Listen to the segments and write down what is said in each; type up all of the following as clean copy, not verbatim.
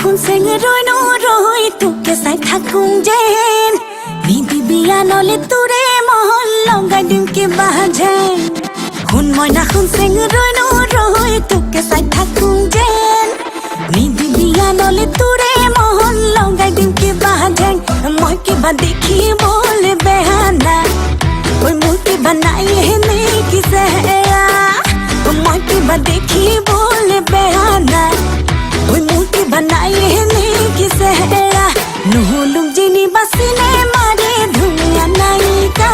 Hun seng roi no roi tu ke sai thakung jen ni bibiya nole ture mohon longai dim ke bajen hun moi na hun seng roi no roi tu ke sai thakung jen ni bibiya nole ture mohon longai dim ke bajen moi ke ba dekhi bole behana oi moi ke banai hai ne kise ya moi ke ba dekhi bole behana oi मूर्ति बनाई है नहीं किसे है नुहुलुम जिनी बसीने मारे दुनिया नहीं का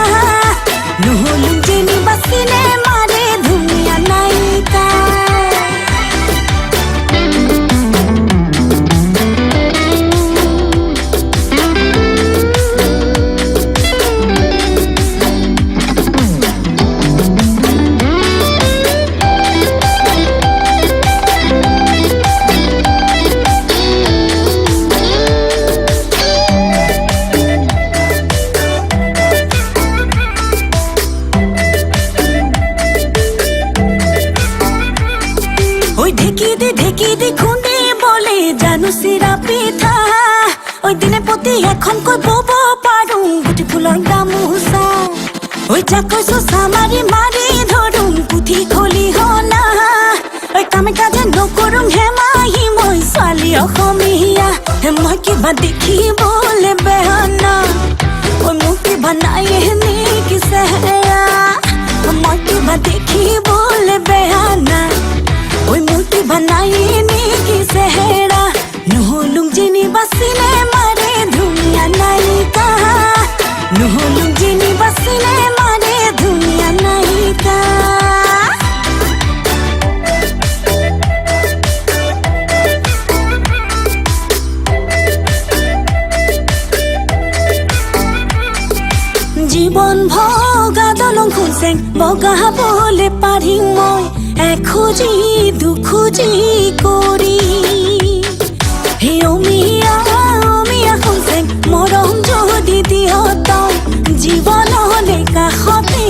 नुहुलुम जिनी बसीने मारे दुनिया नहीं का ঢেকি দি খুন্দি বলে জানো সিরা পিঠা ওই দিনে প্রতি এখন কই বব পারুম গুটি ফুলর গামুসা ওই যা কইছো সামারি মারি ধরুম পুথি খলি হনা ওই কামে কাজে নকরুম হেমাহি মই ছোৱালী অসমীয়া মই কিবা দেখি বলে বেহানা ওই মোক কিবা নাই হেনে কিছে মই কিবা দেখি বলে বেহানা ওই मूर्ति बनाई नी की सहरा नुहुलुम जिनी बसीने मारे दुनिया नहीं का नुहुलुम जिनी बसीने मारे दुनिया नहीं का जीवन भोगा दलং खुनसें बगा बोले पारी মই এখুজি দুখুজি করি হে অমিয়া অমিয়া খুঁজে মৰম যদি দিয়ত জীৱন হলে কাষতে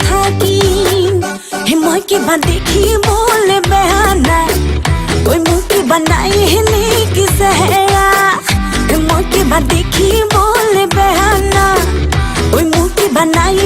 থাকিম হে মই কিবা দেখিবলৈ বেয়া নাই ঐ মোক কিবা নাই হেনে কিছে মই কিবা দেখিবলৈ বেয়া নাই ঐ মোক কিবা নাই